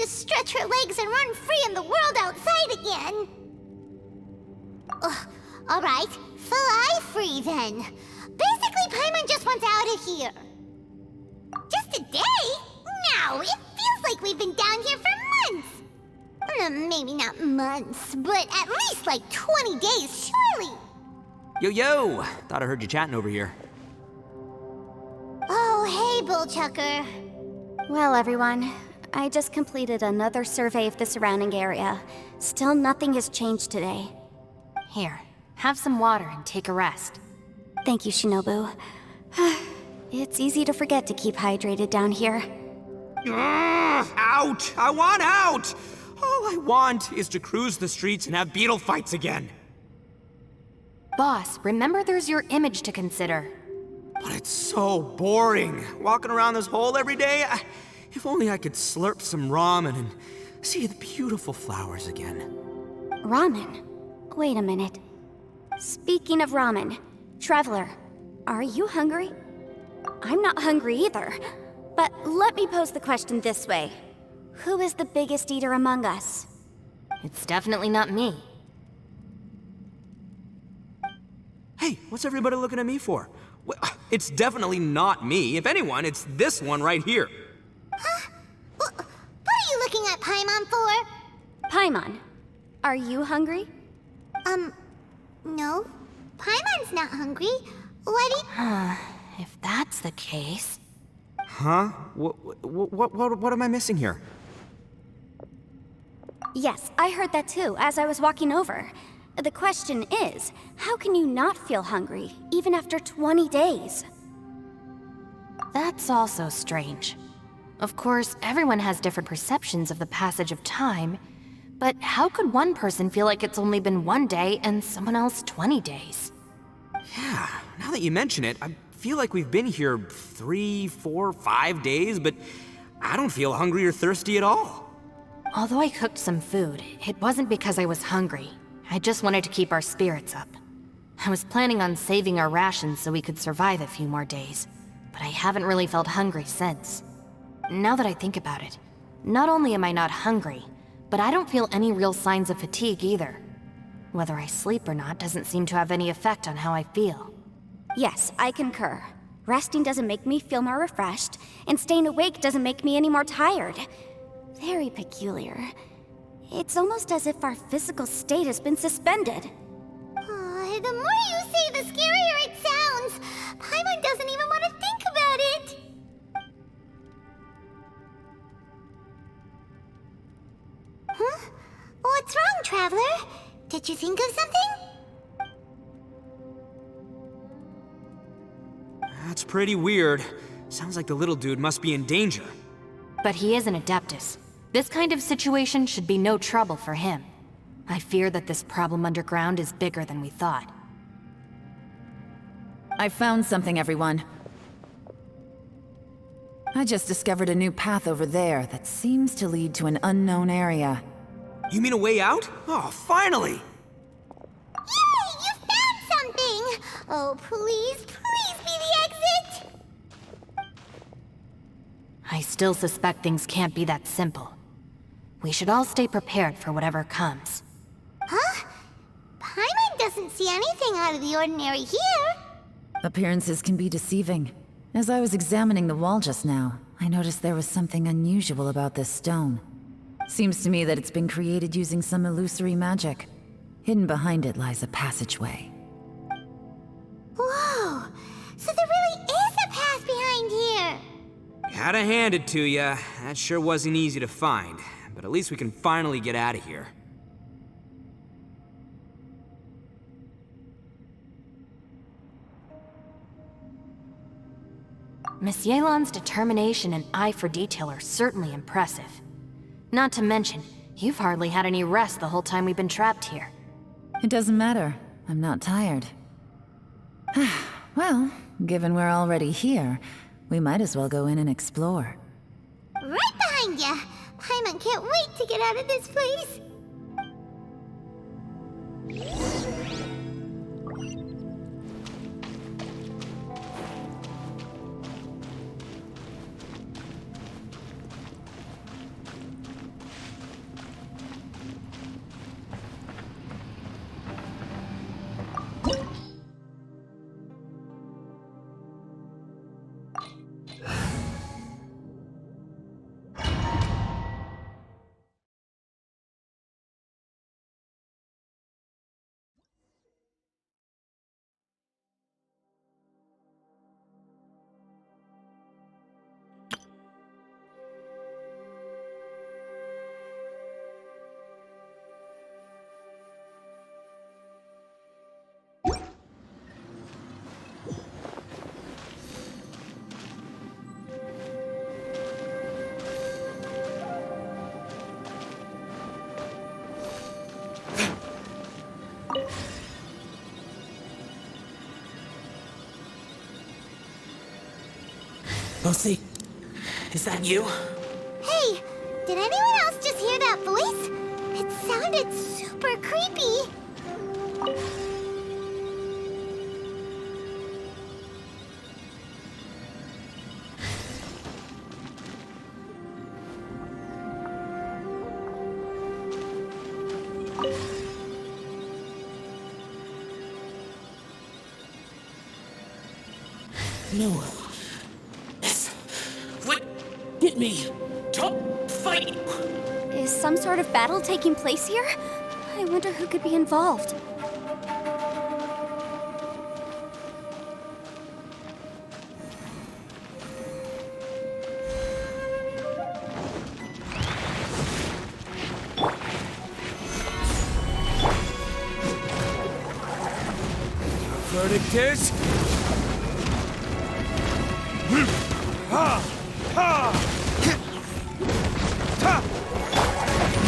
just stretch her legs and run free in the world outside again. Ugh, alright, fly free then. Basically, Paimon just wants out of here. Just a day? No, it feels like we've been down here for months. Maybe not months, but at least like 20 days, surely. Yo! Thought I heard you chatting over here. Oh, hey, Bullchucker. Well, everyone, I just completed another survey of the surrounding area. Still nothing has changed today. Here, have some water and take a rest. Thank you, Shinobu. It's easy to forget to keep hydrated down here. Out! I want out! All I want is to cruise the streets and have beetle fights again. Boss, remember there's your image to consider. But it's so boring, walking around this hole every day. If only I could slurp some ramen and see the beautiful flowers again. Ramen? Wait a minute. Speaking of ramen, Traveler, are you hungry? I'm not hungry either. But let me pose the question this way. Who is the biggest eater among us? It's definitely not me. Hey, what's everybody looking at me for? It's definitely not me. If anyone, it's this one right here. Huh? What are you looking at Paimon for? Paimon, are you hungry? No. Paimon's not hungry. What do you... If that's the case... Huh? What am I missing here? Yes, I heard that too, as I was walking over. The question is, how can you not feel hungry, even after 20 days? That's also strange. Of course, everyone has different perceptions of the passage of time, but how could one person feel like it's only been 1 day and someone else 20 days? Yeah, now that you mention it, I feel like we've been here 3, 4, 5 days, but I don't feel hungry or thirsty at all. Although I cooked some food, it wasn't because I was hungry. I just wanted to keep our spirits up. I was planning on saving our rations so we could survive a few more days, but I haven't really felt hungry since. Now that I think about it, not only am I not hungry, but I don't feel any real signs of fatigue either. Whether I sleep or not doesn't seem to have any effect on how I feel. Yes, I concur. Resting doesn't make me feel more refreshed, and staying awake doesn't make me any more tired. Very peculiar. It's almost as if our physical state has been suspended. The more you say, the scarier it sounds. Paimon doesn't even want to think about it. Huh? What's wrong, Traveler? Did you think of something? That's pretty weird. Sounds like the little dude must be in danger. But he is an Adeptus. This kind of situation should be no trouble for him. I fear that this problem underground is bigger than we thought. I found something, everyone. I just discovered a new path over there that seems to lead to an unknown area. You mean a way out? Oh, finally! Yay! You found something! Oh, please be the exit! I still suspect things can't be that simple. We should all stay prepared for whatever comes. Huh? Paimon doesn't see anything out of the ordinary here. Appearances can be deceiving. As I was examining the wall just now, I noticed there was something unusual about this stone. Seems to me that it's been created using some illusory magic. Hidden behind it lies a passageway. Whoa! So there really is a path behind here! Gotta hand it to ya. That sure wasn't easy to find. But at least we can finally get out of here. Miss Yelan's determination and eye for detail are certainly impressive. Not to mention, you've hardly had any rest the whole time we've been trapped here. It doesn't matter. I'm not tired. Well, given we're already here, we might as well go in and explore. Right behind ya! Paimon can't wait to get out of this place! Lucy, is that you? Hey, did anyone else just hear that voice? It sounded super creepy. No. What? Get me. Don't fight. Is some sort of battle taking place here? I wonder who could be involved. Verdict is...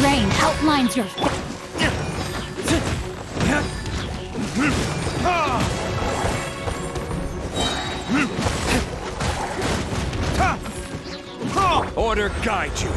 Rain outlines your Order guide you.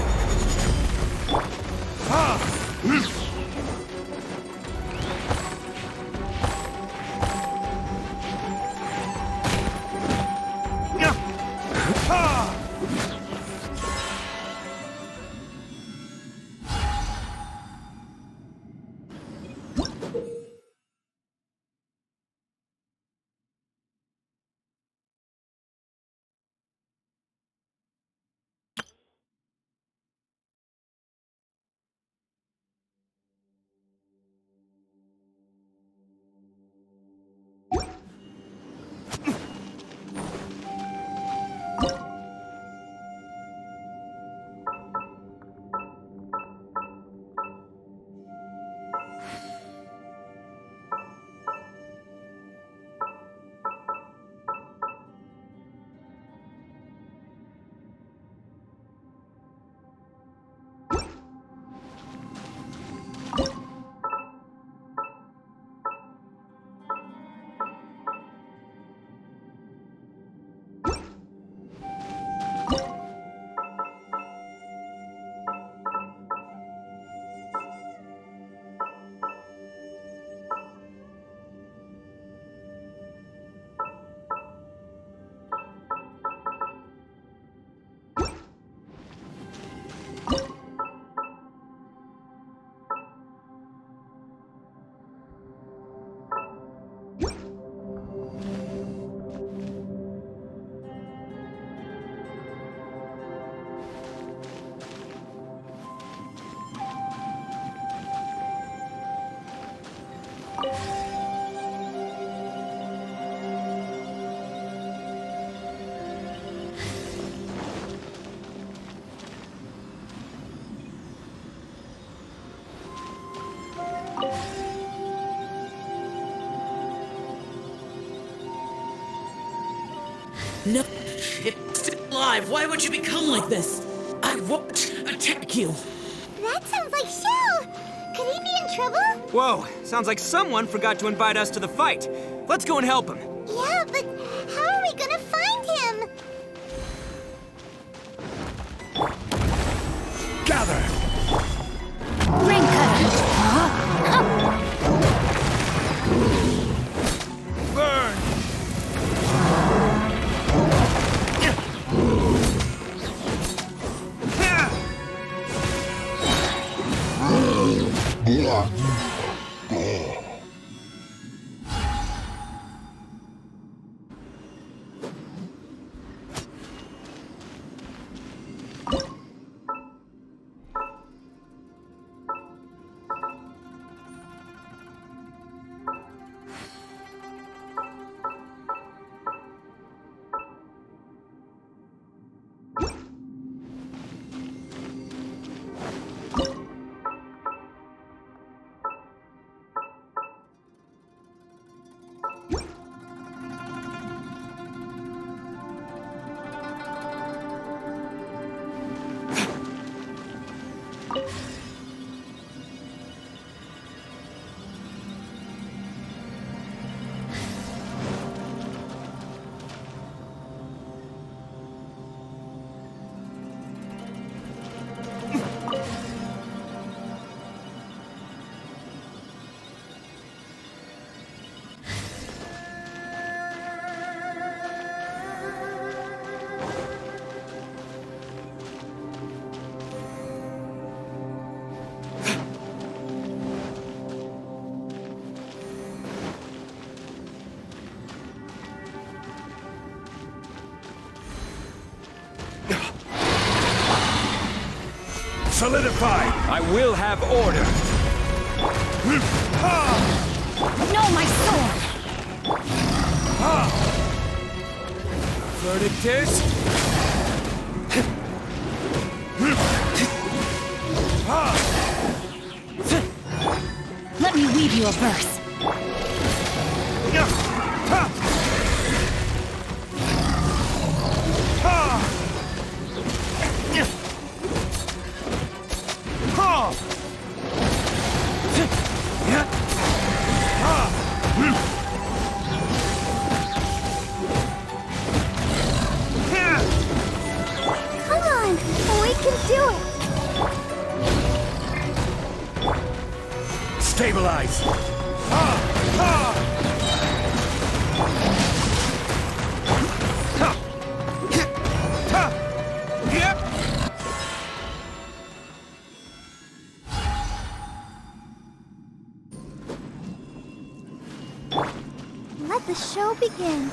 No. It's still alive. Why would you become like this? I won't attack you. That sounds like Shell. Could he be in trouble? Whoa, sounds like someone forgot to invite us to the fight. Let's go and help him. Yeah, but how are we gonna find him? Gather! rain cutter. Burn! Solidify! I will have order! No, my sword! Verdict is... Let me weave you a verse. Come on, we can do it. Stabilize! Let the show begin.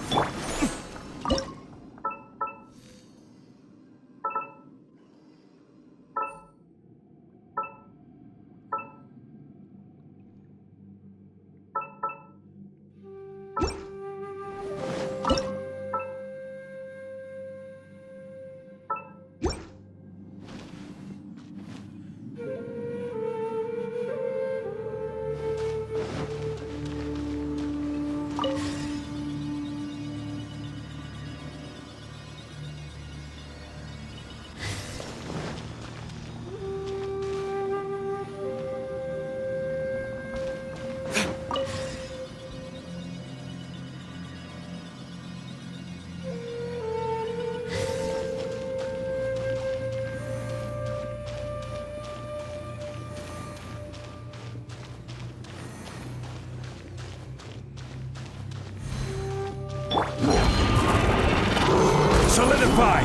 Solidify!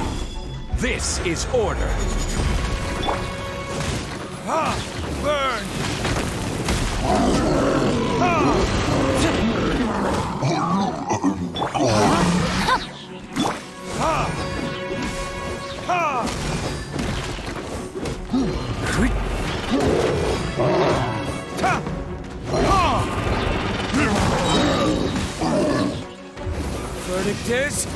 This is order! Burn! Verdict is...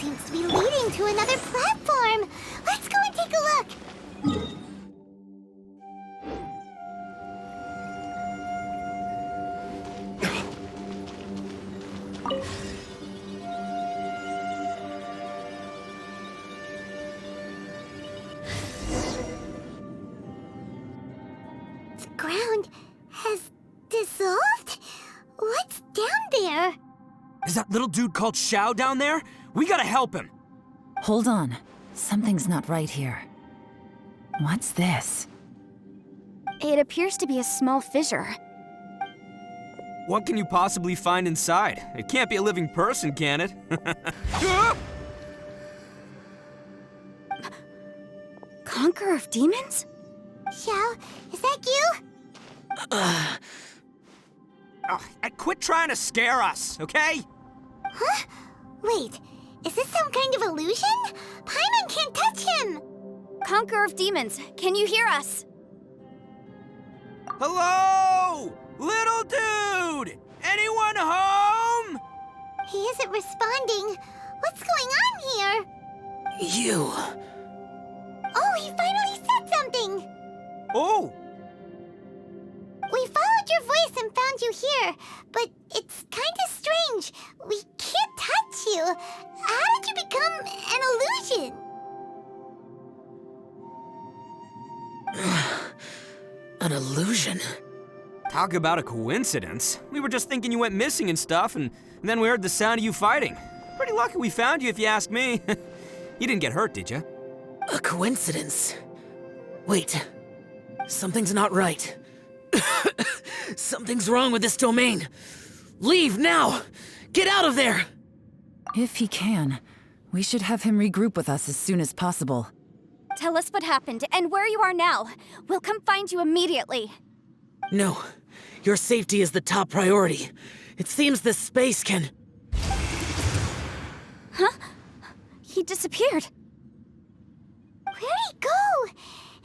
Seems to be leading to another platform. Let's go and take a look. The ground has dissolved? What's down there? Is that little dude called Xiao down there? We gotta help him. Hold on. Something's not right here. What's this? It appears to be a small fissure. What can you possibly find inside? It can't be a living person, can it? Conqueror of demons? Xiao, is that you? Quit trying to scare us, okay? Huh? Wait, is this some kind of illusion? Paimon can't touch him! Conqueror of demons, can you hear us? Hello? Little dude! Anyone home? He isn't responding. What's going on here? You. Oh, he finally said something! Oh! We followed your your voice and found you here, but it's kinda strange. We can't touch you. How did you become an illusion? An illusion? Talk about a coincidence. We were just thinking you went missing and stuff, and then we heard the sound of you fighting. Pretty lucky we found you, if you ask me. You didn't get hurt, did you? A coincidence? Wait. Something's not right. Something's wrong with this domain. Leave now! Get out of there! If he can, we should have him regroup with us as soon as possible. Tell us what happened and where you are now. We'll come find you immediately. No. Your safety is the top priority. It seems this space can... Huh? He disappeared. Where'd he go?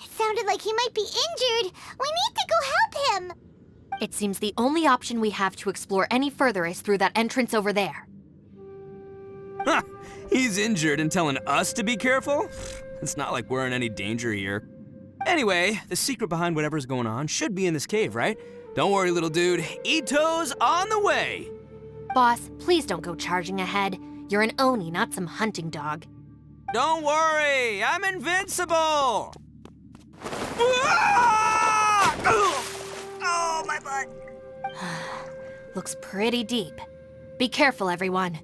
It sounded like he might be injured. We need to go help him. It seems the only option we have to explore any further is through that entrance over there. Huh, he's injured and telling us to be careful? It's not like we're in any danger here. Anyway, the secret behind whatever's going on should be in this cave, right? Don't worry, little dude. Ito's on the way! Boss, please don't go charging ahead. You're an Oni, not some hunting dog. Don't worry, I'm invincible! Oh, my butt! Looks pretty deep. Be careful, everyone.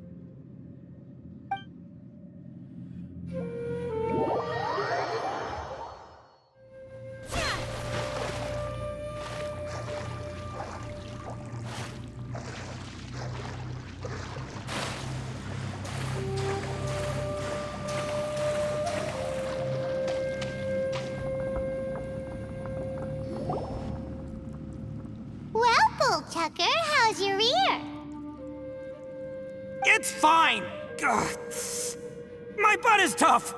Tucker, how's your ear? It's fine! Ugh. My butt is tough!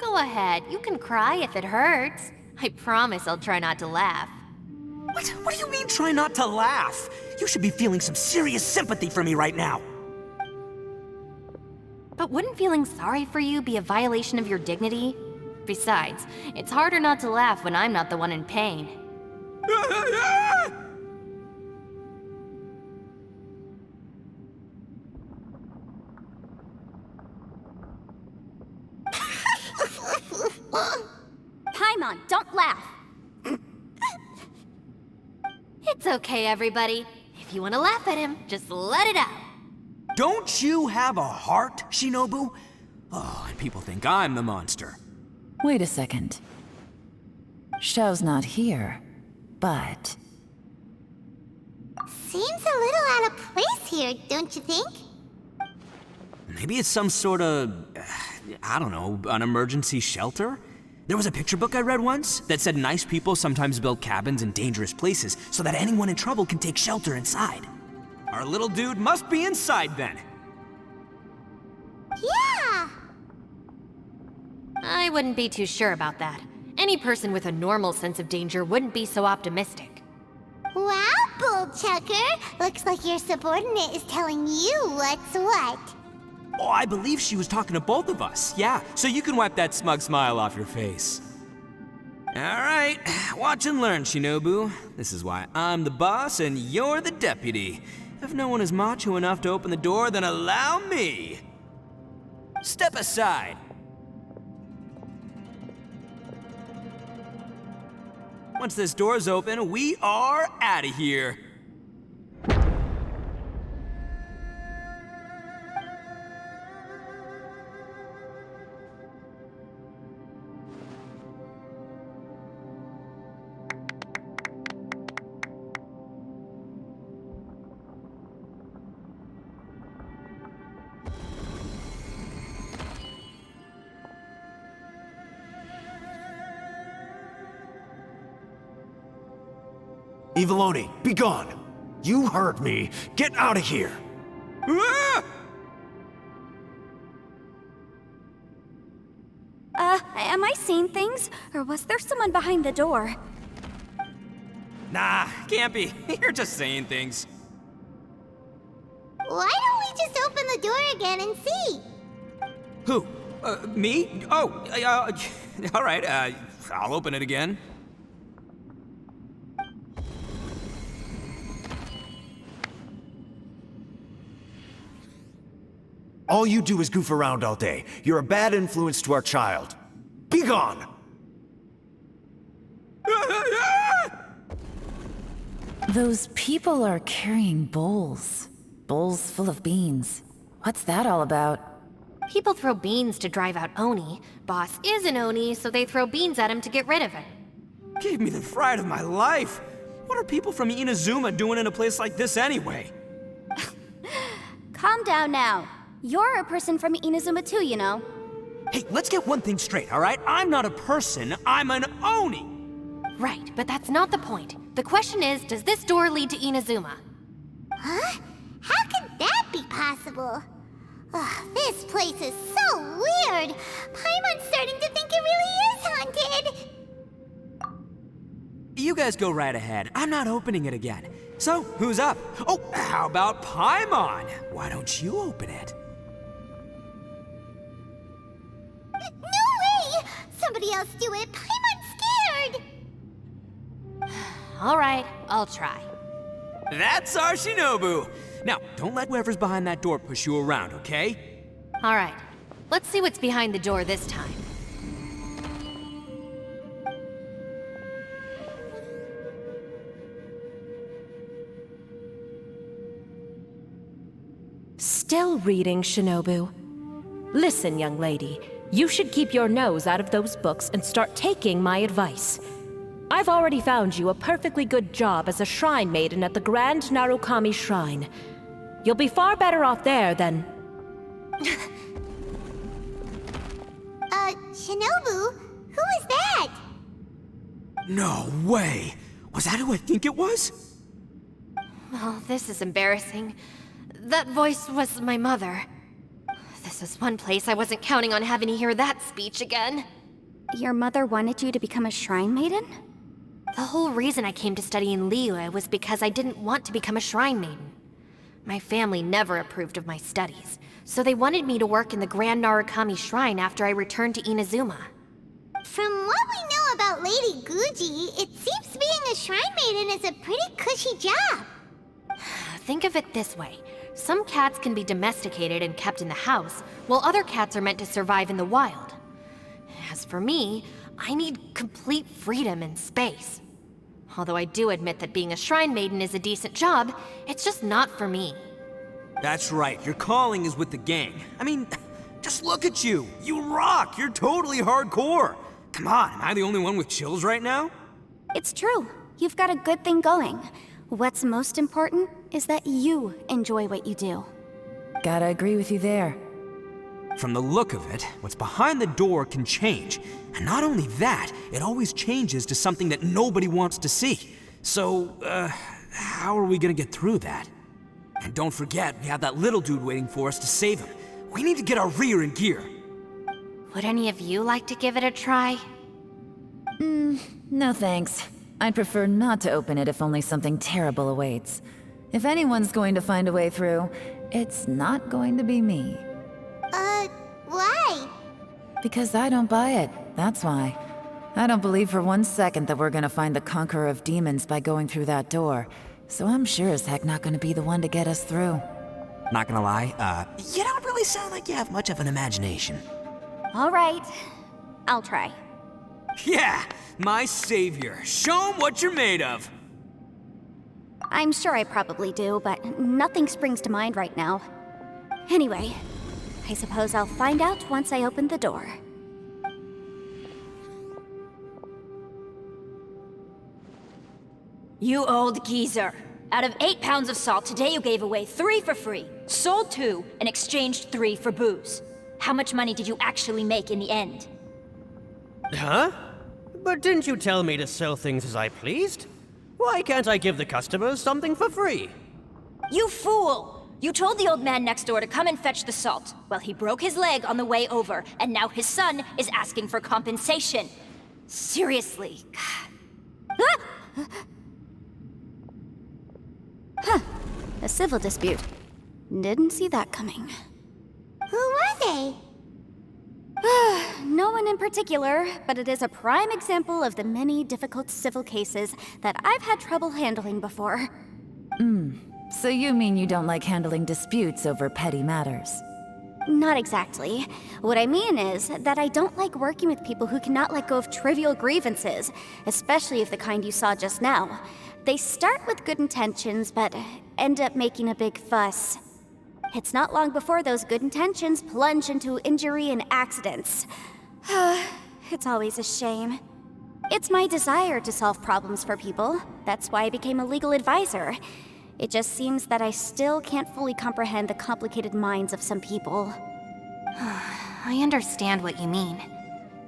Go ahead, you can cry if it hurts. I promise I'll try not to laugh. What do you mean, try not to laugh? You should be feeling some serious sympathy for me right now. But wouldn't feeling sorry for you be a violation of your dignity? Besides, it's harder not to laugh when I'm not the one in pain. Paimon, don't laugh. It's okay, everybody. If you want to laugh at him, just let it out. Don't you have a heart, Shinobu? Oh, and people think I'm the monster. Wait a second. Xiao's not here, but... Seems a little out of place here, don't you think? Maybe it's some sort of, I don't know, an emergency shelter? There was a picture book I read once that said nice people sometimes build cabins in dangerous places so that anyone in trouble can take shelter inside. Our little dude must be inside then. Yeah! I wouldn't be too sure about that. Any person with a normal sense of danger wouldn't be so optimistic. Wow, Bullchucker! Looks like your subordinate is telling you what's what. Oh, I believe she was talking to both of us. Yeah, so you can wipe that smug smile off your face. All right, watch and learn, Shinobu. This is why I'm the boss and you're the deputy. If no one is macho enough to open the door, then allow me. Step aside. Once this door's open, we are out of here. Eviloni, be gone! You heard me! Get out of here! Ah! Am I seeing things? Or was there someone behind the door? Nah, can't be. You're just saying things. Why don't we just open the door again and see? Who? Me? Oh, all right, I'll open it again. All you do is goof around all day. You're a bad influence to our child. Be gone! Those people are carrying bowls. Bowls full of beans. What's that all about? People throw beans to drive out Oni. Boss is an Oni, so they throw beans at him to get rid of him. Gave me the fright of my life. What are people from Inazuma doing in a place like this anyway? Calm down now. You're a person from Inazuma too, you know. Hey, let's get one thing straight, all right? I'm not a person, I'm an Oni! Right, but that's not the point. The question is, does this door lead to Inazuma? Huh? How could that be possible? Ugh, this place is so weird. Paimon's starting to think it really is haunted. You guys go right ahead. I'm not opening it again. So, who's up? Oh, how about Paimon? Why don't you open it? No way! Somebody else do it. Paimon's scared. All right, I'll try. That's our Shinobu! Now, don't let whoever's behind that door push you around, okay? All right, let's see what's behind the door this time. Still reading, Shinobu. Listen, young lady, you should keep your nose out of those books and start taking my advice. I've already found you a perfectly good job as a shrine maiden at the Grand Narukami Shrine. You'll be far better off there than... Shinobu? Who is that? No way! Was that who I think it was? Oh, this is embarrassing. That voice was my mother. This is one place I wasn't counting on having to hear that speech again. Your mother wanted you to become a shrine maiden? The whole reason I came to study in Liyue was because I didn't want to become a shrine maiden. My family never approved of my studies, so they wanted me to work in the Grand Narukami Shrine after I returned to Inazuma. From what we know about Lady Guji, it seems being a shrine maiden is a pretty cushy job. Think of it this way. Some cats can be domesticated and kept in the house, while other cats are meant to survive in the wild. As for me, I need complete freedom and space. Although I do admit that being a shrine maiden is a decent job, it's just not for me. That's right, your calling is with the gang. I mean, just look at you. You rock, you're totally hardcore. Come on, am I the only one with chills right now? It's true. You've got a good thing going. What's most important is that you enjoy what you do. Gotta agree with you there. From the look of it, what's behind the door can change. And not only that, it always changes to something that nobody wants to see. So, how are we gonna get through that? And don't forget, we have that little dude waiting for us to save him. We need to get our rear in gear. Would any of you like to give it a try? No thanks. I'd prefer not to open it if only something terrible awaits. If anyone's going to find a way through, it's not going to be me. Why? Because I don't buy it, that's why. I don't believe for 1 second that we're gonna find the Conqueror of Demons by going through that door. So I'm sure as heck not gonna be the one to get us through. Not gonna lie, you don't really sound like you have much of an imagination. All right, I'll try. Yeah, my savior. Show 'em what you're made of. I'm sure I probably do, but nothing springs to mind right now. Anyway, I suppose I'll find out once I open the door. You old geezer. Out of 8 pounds of salt, today you gave away 3 for free, sold 2, and exchanged 3 for booze. How much money did you actually make in the end? Huh? But didn't you tell me to sell things as I pleased? Why can't I give the customers something for free? You fool! You told the old man next door to come and fetch the salt. Well, he broke his leg on the way over, and now his son is asking for compensation. Seriously. A civil dispute. Didn't see that coming. Who were they? No one in particular, but it is a prime example of the many difficult civil cases that I've had trouble handling before. So you mean you don't like handling disputes over petty matters? not exactly. What I mean is that I don't like working with people who cannot let go of trivial grievances, especially of the kind you saw just now. They start with good intentions, but end up making a big fuss. It's not long before those good intentions plunge into injury and accidents. It's always a shame. It's my desire to solve problems for people. That's why I became a legal advisor. It just seems that I still can't fully comprehend the complicated minds of some people. I understand what you mean.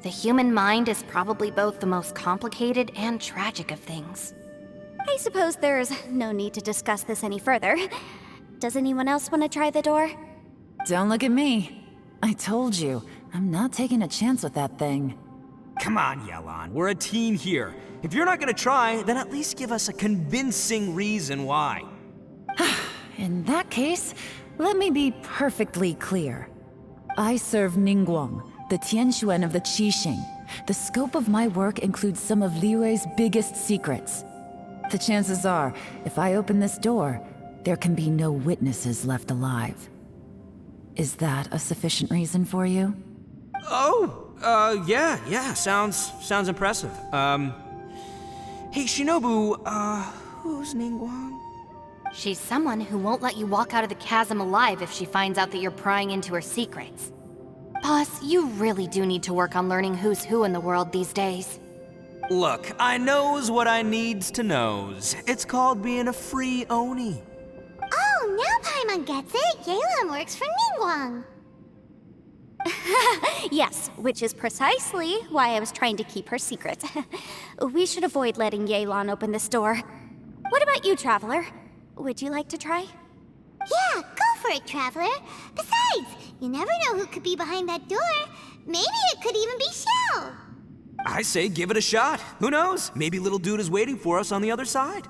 The human mind is probably both the most complicated and tragic of things. I suppose there's no need to discuss this any further. Does anyone else want to try the door? Don't look at me. I told you, I'm not taking a chance with that thing. Come on, Yelan, we're a team here. If you're not gonna try, then at least give us a convincing reason why. In that case, let me be perfectly clear. I serve Ningguang, the Tianxuan of the Qixing. The scope of my work includes some of Liyue's biggest secrets. The chances are, if I open this door, there can be no witnesses left alive. Is that a sufficient reason for you? Yeah, sounds impressive. Hey, Shinobu, who's Ningguang? She's someone who won't let you walk out of the chasm alive if she finds out that you're prying into her secrets. Boss, you really do need to work on learning who's who in the world these days. Look, I knows what I needs to knows. It's called being a free Oni. Oh, now Paimon gets it. Yelan works for Ningguang. Yes, which is precisely why I was trying to keep her secret. We should avoid letting Yelan open this door. What about you, Traveler? Would you like to try? Yeah, go for it, Traveler. Besides, you never know who could be behind that door. Maybe it could even be Xiao. I say give it a shot. Who knows? Maybe little dude is waiting for us on the other side.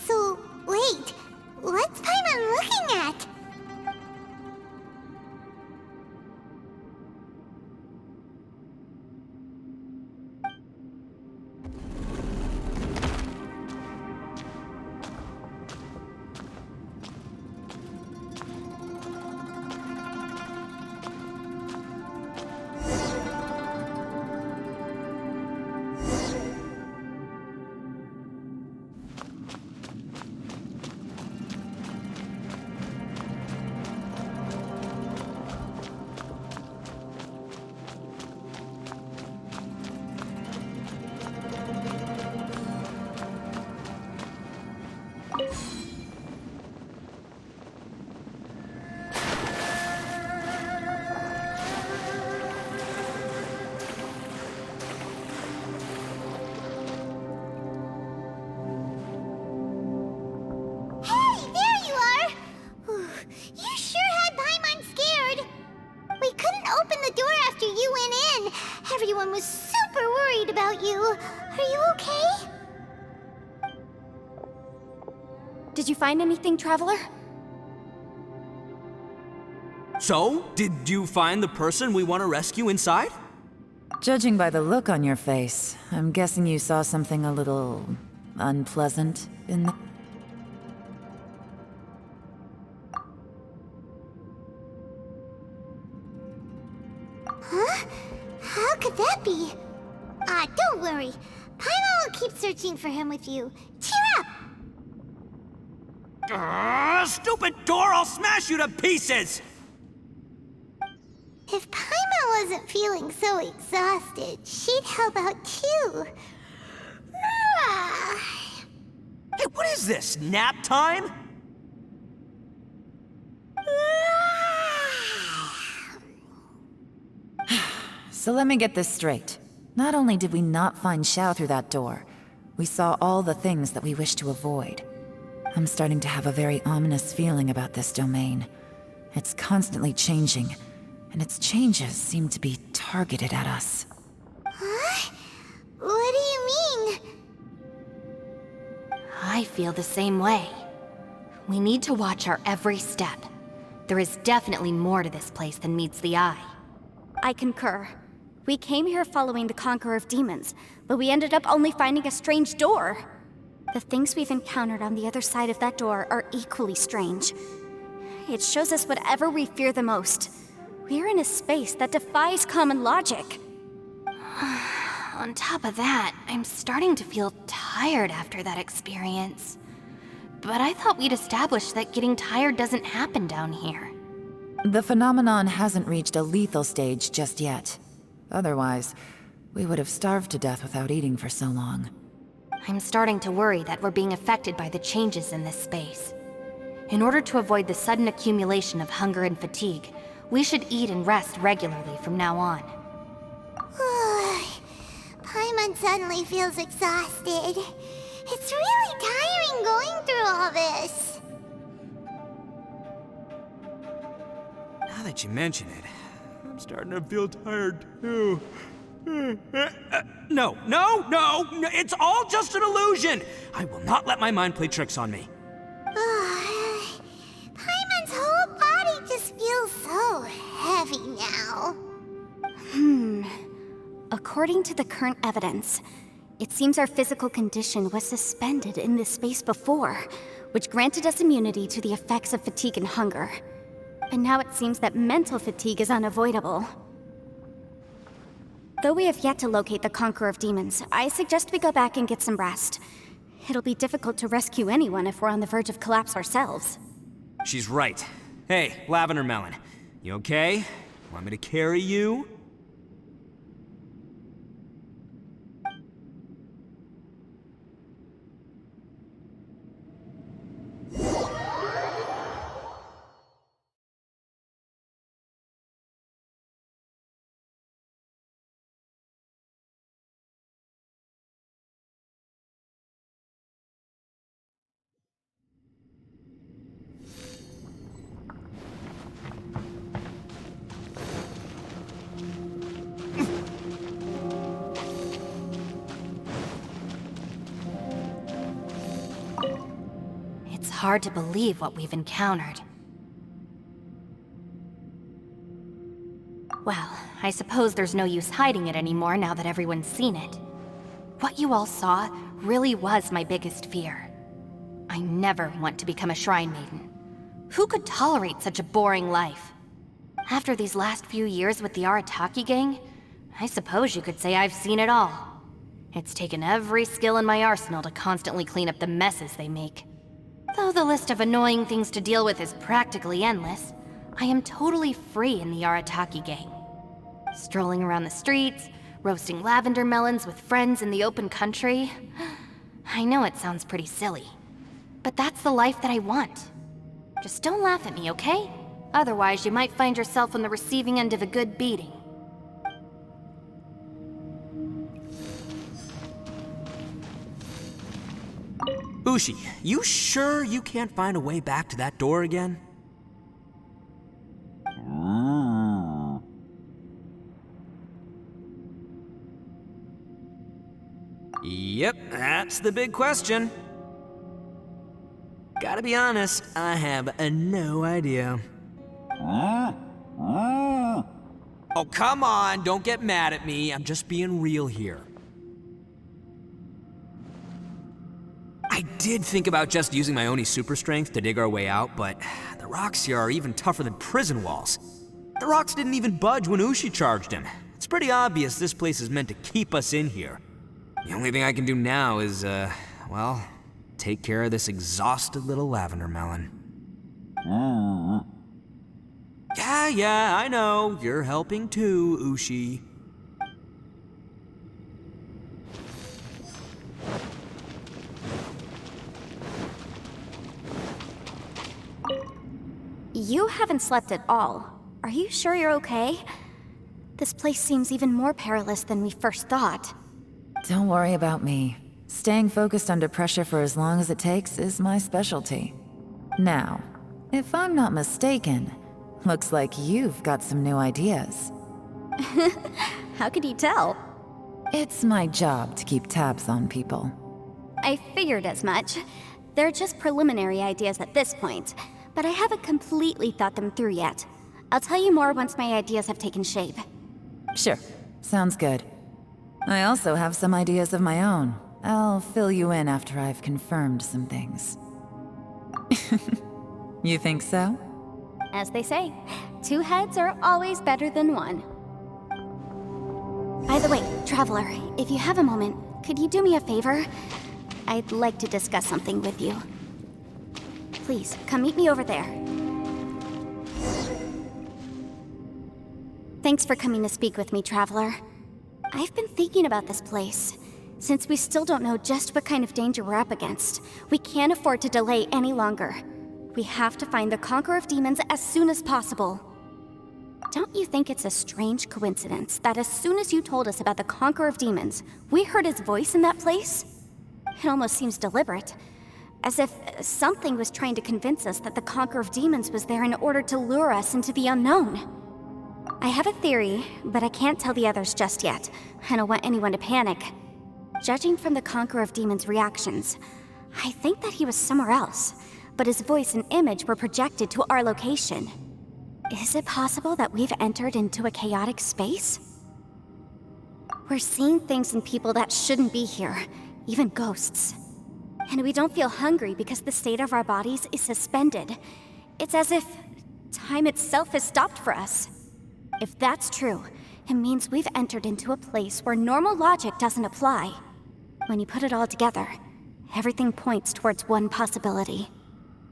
So, wait. What's Paimon looking at? Everyone was super worried about you. Are you okay? Did you find anything, Traveler? So, did you find the person we want to rescue inside? Judging by the look on your face, I'm guessing you saw something a little unpleasant in the... Huh? How could that be? Don't worry. Paimon will keep searching for him with you. Cheer up! Stupid door! I'll smash you to pieces! If Paimon wasn't feeling so exhausted, she'd help out too. Hey, what is this? Nap time? So let me get this straight. Not only did we not find Xiao through that door, we saw all the things that we wish to avoid. I'm starting to have a very ominous feeling about this domain. It's constantly changing, and its changes seem to be targeted at us. Huh? What do you mean? I feel the same way. We need to watch our every step. There is definitely more to this place than meets the eye. I concur. We came here following the Conqueror of Demons, but we ended up only finding a strange door. The things we've encountered on the other side of that door are equally strange. It shows us whatever we fear the most. We're in a space that defies common logic. On top of that, I'm starting to feel tired after that experience. But I thought we'd established that getting tired doesn't happen down here. The phenomenon hasn't reached a lethal stage just yet. Otherwise, we would have starved to death without eating for so long. I'm starting to worry that we're being affected by the changes in this space. In order to avoid the sudden accumulation of hunger and fatigue, we should eat and rest regularly from now on. Paimon suddenly feels exhausted. It's really tiring going through all this. Now that you mention it, I'm starting to feel tired too. No, it's all just an illusion! I will not let my mind play tricks on me. Paimon's whole body just feels so heavy now. According to the current evidence, it seems our physical condition was suspended in this space before, which granted us immunity to the effects of fatigue and hunger. And now it seems that mental fatigue is unavoidable. Though we have yet to locate the Conqueror of Demons, I suggest we go back and get some rest. It'll be difficult to rescue anyone if we're on the verge of collapse ourselves. She's right. Hey, Lavender Melon, you okay? Want me to carry you? It's hard to believe what we've encountered. Well, I suppose there's no use hiding it anymore now that everyone's seen it. What you all saw really was my biggest fear. I never want to become a Shrine Maiden. Who could tolerate such a boring life? After these last few years with the Arataki gang, I suppose you could say I've seen it all. It's taken every skill in my arsenal to constantly clean up the messes they make. Though the list of annoying things to deal with is practically endless, I am totally free in the Arataki gang. Strolling around the streets, roasting lavender melons with friends in the open country. I know it sounds pretty silly, but that's the life that I want. Just don't laugh at me, okay? Otherwise, you might find yourself on the receiving end of a good beating. Ushi, you sure you can't find a way back to that door again? Yep, that's the big question. Gotta be honest, I have no idea. Oh, come on, don't get mad at me. I'm just being real here. I did think about just using my Oni super strength to dig our way out, but the rocks here are even tougher than prison walls. The rocks didn't even budge when Ushi charged him. It's pretty obvious this place is meant to keep us in here. The only thing I can do now is, well, take care of this exhausted little lavender melon. Yeah, I know. You're helping too, Ushi. You haven't slept at all. Are you sure you're okay? This place seems even more perilous than we first thought. Don't worry about me. Staying focused under pressure for as long as it takes is my specialty. Now, if I'm not mistaken, looks like you've got some new ideas. How could you tell? It's my job to keep tabs on people. I figured as much. They're just preliminary ideas at this point, but I haven't completely thought them through yet. I'll tell you more once my ideas have taken shape. Sure, sounds good. I also have some ideas of my own. I'll fill you in after I've confirmed some things. You think so? As they say, 2 heads are always better than 1. By the way, Traveler, if you have a moment, could you do me a favor? I'd like to discuss something with you. Please, come meet me over there. Thanks for coming to speak with me, Traveler. I've been thinking about this place. Since we still don't know just what kind of danger we're up against, we can't afford to delay any longer. We have to find the Conqueror of Demons as soon as possible. Don't you think it's a strange coincidence that as soon as you told us about the Conqueror of Demons, we heard his voice in that place? It almost seems deliberate. As if something was trying to convince us that the Conqueror of Demons was there in order to lure us into the unknown. I have a theory, but I can't tell the others just yet. I don't want anyone to panic. Judging from the Conqueror of Demons' reactions, I think that he was somewhere else, but his voice and image were projected to our location. Is it possible that we've entered into a chaotic space? We're seeing things and people that shouldn't be here, even ghosts. And we don't feel hungry because the state of our bodies is suspended. It's as if time itself has stopped for us. If that's true, it means we've entered into a place where normal logic doesn't apply. When you put it all together, everything points towards one possibility.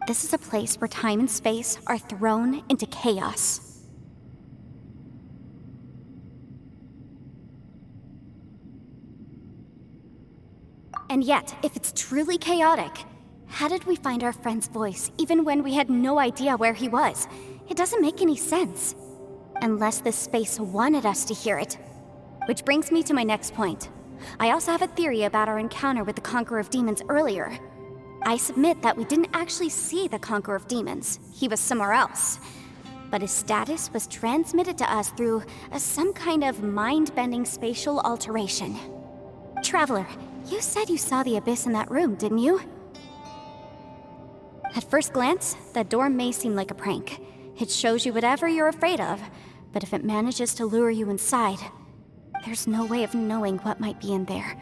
This is a place where time and space are thrown into chaos. And yet, if it's truly chaotic, how did we find our friend's voice even when we had no idea where he was? It doesn't make any sense. Unless this space wanted us to hear it. Which brings me to my next point. I also have a theory about our encounter with the Conqueror of Demons earlier. I submit that we didn't actually see the Conqueror of Demons. He was somewhere else. But his status was transmitted to us through some kind of mind-bending spatial alteration. Traveler, you said you saw the abyss in that room, didn't you? At first glance, that door may seem like a prank. It shows you whatever you're afraid of, but if it manages to lure you inside, there's no way of knowing what might be in there.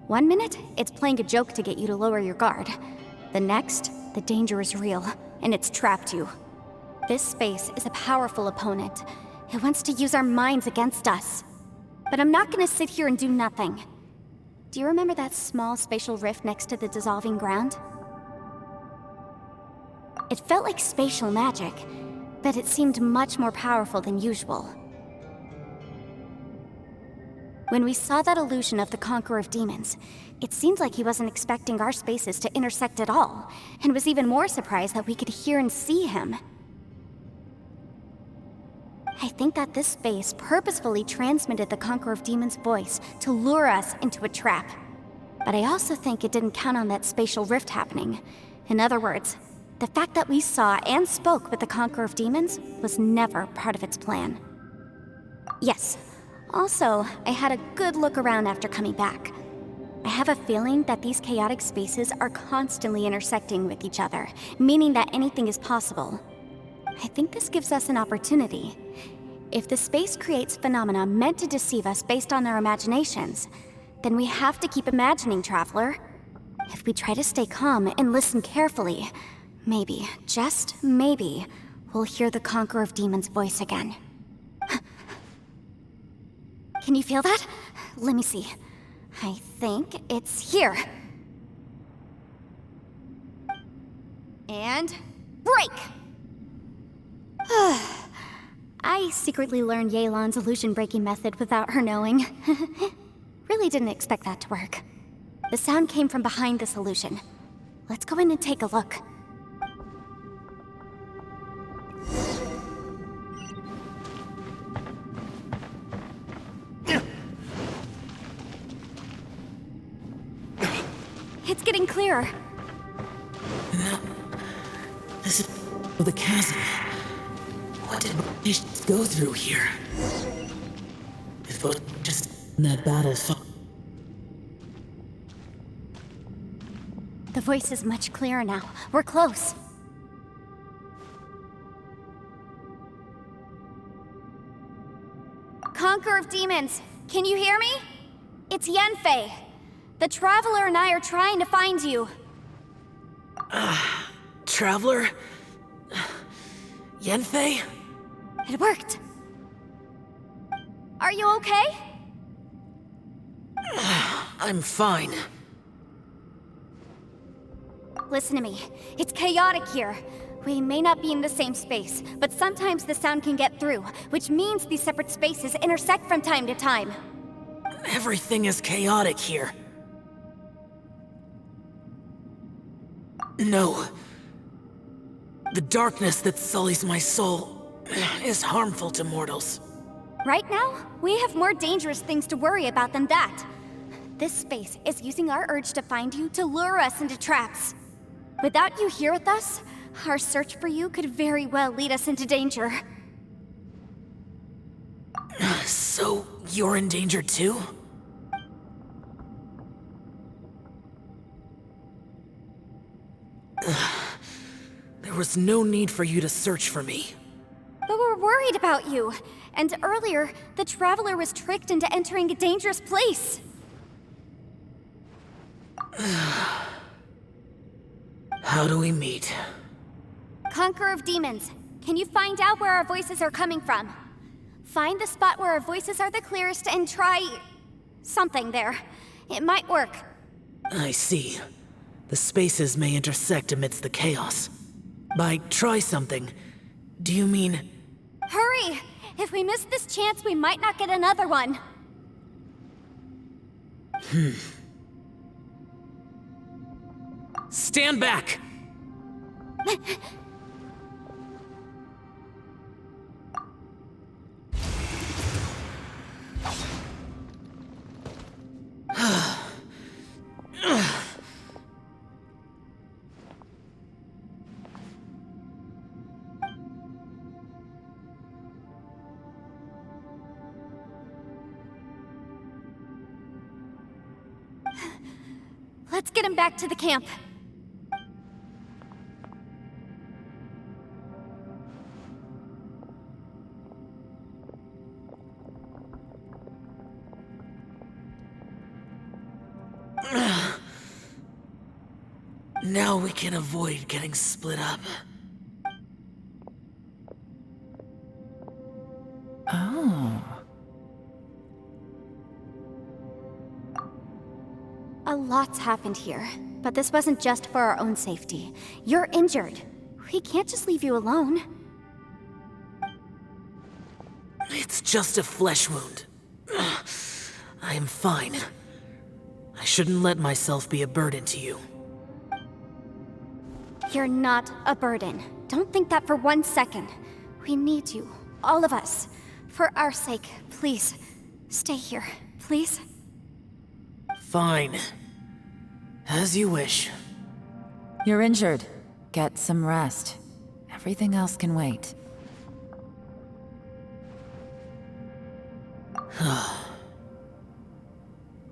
One minute, it's playing a joke to get you to lower your guard. The next, the danger is real, and it's trapped you. This space is a powerful opponent. It wants to use our minds against us. But I'm not gonna sit here and do nothing. Do you remember that small spatial rift next to the dissolving ground? It felt like spatial magic, but it seemed much more powerful than usual. When we saw that illusion of the Conqueror of Demons, it seemed like he wasn't expecting our spaces to intersect at all, and was even more surprised that we could hear and see him. I think that this space purposefully transmitted the Conqueror of Demons' voice to lure us into a trap. But I also think it didn't count on that spatial rift happening. In other words, the fact that we saw and spoke with the Conqueror of Demons was never part of its plan. Yes. Also, I had a good look around after coming back. I have a feeling that these chaotic spaces are constantly intersecting with each other, meaning that anything is possible. I think this gives us an opportunity. If the space creates phenomena meant to deceive us based on our imaginations, then we have to keep imagining, Traveler. If we try to stay calm and listen carefully, maybe, just maybe, we'll hear the Conqueror of Demons' voice again. Can you feel that? Let me see. I think it's here. And break! I secretly learned Yelan's illusion-breaking method without her knowing. Really didn't expect that to work. The sound came from behind this illusion. Let's go in and take a look. It's getting clearer. No. This is the chasm. What did we go through here? If it just in that battle fought. The voice is much clearer now. We're close. Conqueror of Demons, can you hear me? It's Yenfei. The Traveler and I are trying to find you. Traveler? Yenfei? It worked. Are you okay? I'm fine. Listen to me. It's chaotic here. We may not be in the same space, but sometimes the sound can get through, which means these separate spaces intersect from time to time. Everything is chaotic here. No. The darkness that sullies my soul is harmful to mortals. Right now, we have more dangerous things to worry about than that. This space is using our urge to find you to lure us into traps. Without you here with us, our search for you could very well lead us into danger. So, you're in danger too? There was no need for you to search for me. But we're worried about you. And earlier, the Traveler was tricked into entering a dangerous place. How do we meet? Conqueror of Demons, can you find out where our voices are coming from? Find the spot where our voices are the clearest and try... something there. It might work. I see. The spaces may intersect amidst the chaos. By try something, do you mean... Hurry! If we miss this chance, we might not get another one. Stand back! Let's get him back to the camp. Now we can avoid getting split up. Oh. A lot's happened here, but this wasn't just for our own safety. You're injured. We can't just leave you alone. It's just a flesh wound. I am fine. I shouldn't let myself be a burden to you. You're not a burden. Don't think that for 1 second. We need you, all of us. For our sake, please, stay here, please. Fine. As you wish. You're injured. Get some rest. Everything else can wait.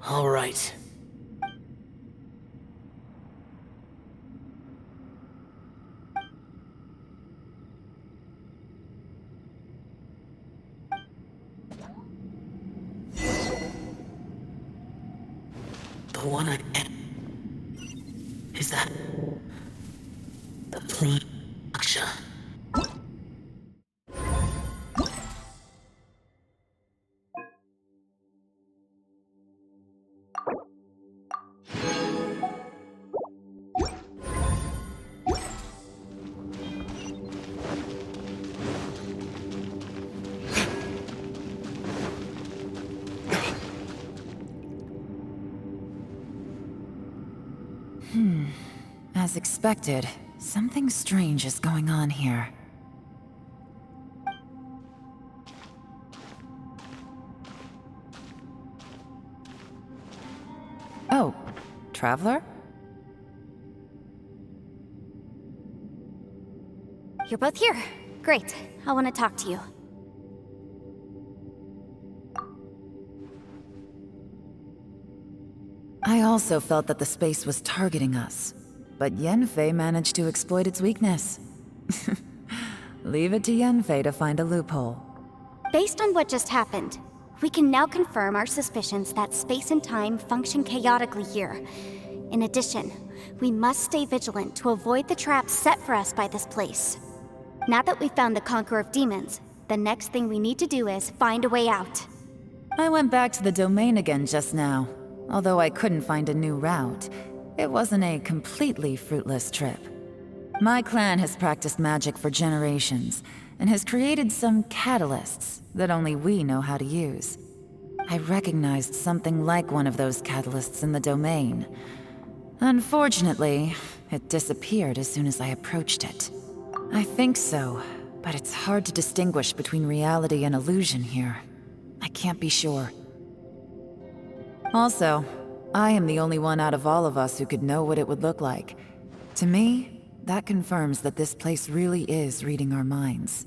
All right. The one I am. Is that the Prime Aksha? As expected, something strange is going on here. Oh, Traveler? You're both here. Great. I want to talk to you. I also felt that the space was targeting us, but Yenfei managed to exploit its weakness. Leave it to Yenfei to find a loophole. Based on what just happened, We can now confirm our suspicions that space and time function chaotically here. In addition, we must stay vigilant to avoid the traps set for us by this place. Now that we've found the Conqueror of Demons, the next thing we need to do is find a way out. I went back to the domain again just now. Although I couldn't find a new route, it wasn't a completely fruitless trip. My clan has practiced magic for generations, and has created some catalysts that only we know how to use. I recognized something like one of those catalysts in the domain. Unfortunately, it disappeared as soon as I approached it. I think so, but it's hard to distinguish between reality and illusion here. I can't be sure. Also, I am the only one out of all of us who could know what it would look like. To me, that confirms that this place really is reading our minds.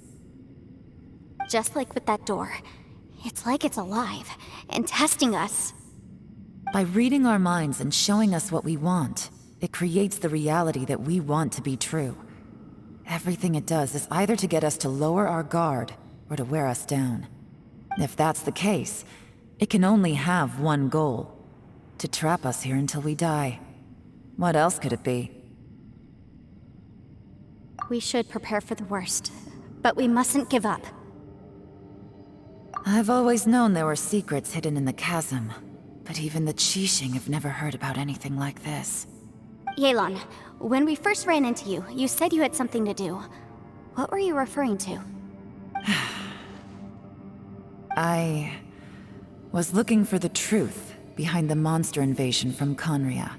Just like with that door. It's like it's alive, and testing us. By reading our minds and showing us what we want, it creates the reality that we want to be true. Everything it does is either to get us to lower our guard, or to wear us down. If that's the case, it can only have one goal: to trap us here until we die. What else could it be? We should prepare for the worst, but we mustn't give up. I've always known there were secrets hidden in the chasm, but even the Qixing have never heard about anything like this. Yelan, when we first ran into you, you said you had something to do. What were you referring to? I was looking for the truth behind the monster invasion from Conria.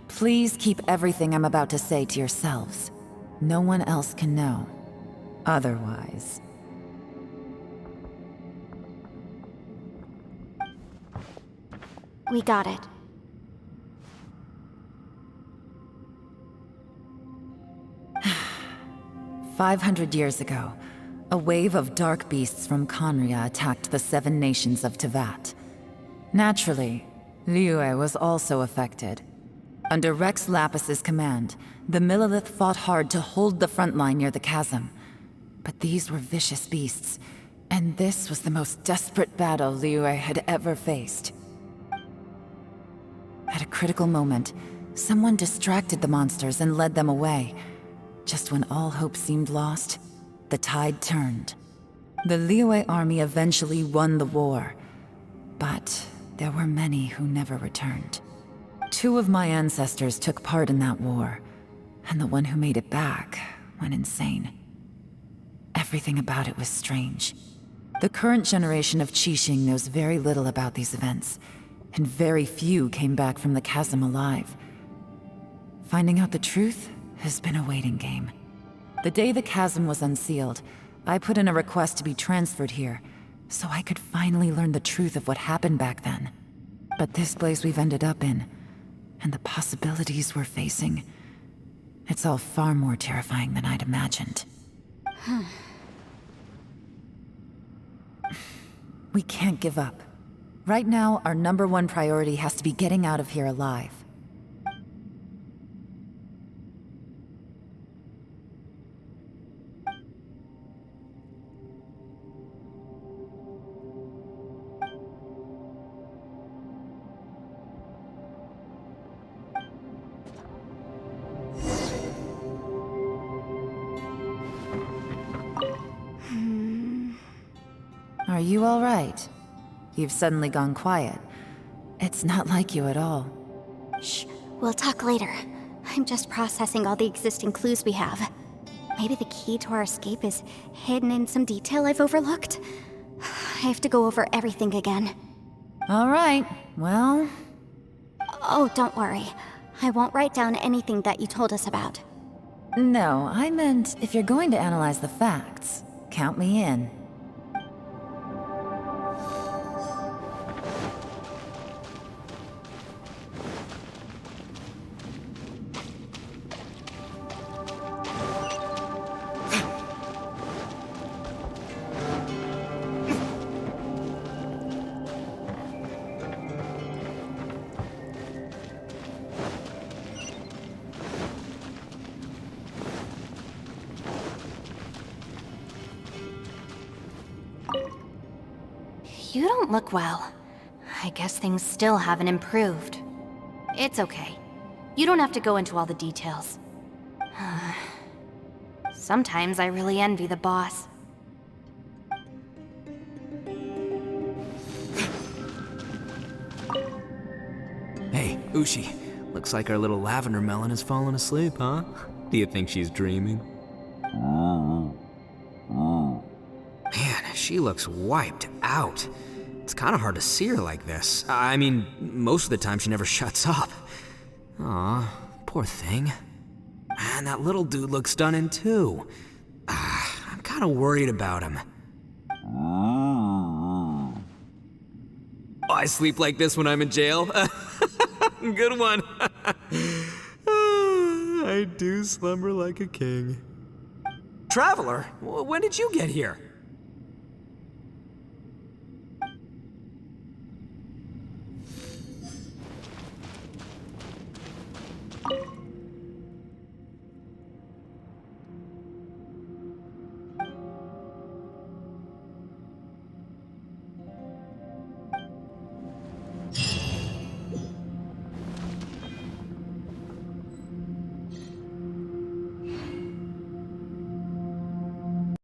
Please keep everything I'm about to say to yourselves. No one else can know. Otherwise... We got it. "500 years ago, a wave of dark beasts from Conria attacked the 7 nations of Tevat. Naturally, Liyue was also affected. Under Rex Lapis's command, the Millelith fought hard to hold the front line near the chasm. But these were vicious beasts, and this was the most desperate battle Liyue had ever faced. At a critical moment, someone distracted the monsters and led them away. Just when all hope seemed lost, the tide turned. The Liyue army eventually won the war, but there were many who never returned. 2 of my ancestors took part in that war, and the one who made it back went insane. Everything about it was strange. The current generation of Qixing knows very little about these events, and very few came back from the chasm alive. Finding out the truth has been a waiting game. The day the chasm was unsealed, I put in a request to be transferred here, so I could finally learn the truth of what happened back then. But this place we've ended up in, and the possibilities we're facing, it's all far more terrifying than I'd imagined. We can't give up. Right now, our #1 priority has to be getting out of here alive. Are you all right? You've suddenly gone quiet. It's not like you at all. Shh, we'll talk later. I'm just processing all the existing clues we have. Maybe the key to our escape is hidden in some detail I've overlooked. I have to go over everything again. All right, well... Oh, don't worry. I won't write down anything that you told us about. No, I meant if you're going to analyze the facts, count me in. You don't look well. I guess things still haven't improved. It's okay. You don't have to go into all the details. Sometimes I really envy the boss. Hey, Ushi. Looks like our little lavender melon has fallen asleep, huh? Do you think she's dreaming? Man, she looks wiped out. It's kind of hard to see her like this. I mean, most of the time she never shuts up. Aw, poor thing. And that little dude looks done in too. I'm kind of worried about him. I sleep like this when I'm in jail. Good one. I do slumber like a king. Traveler, when did you get here?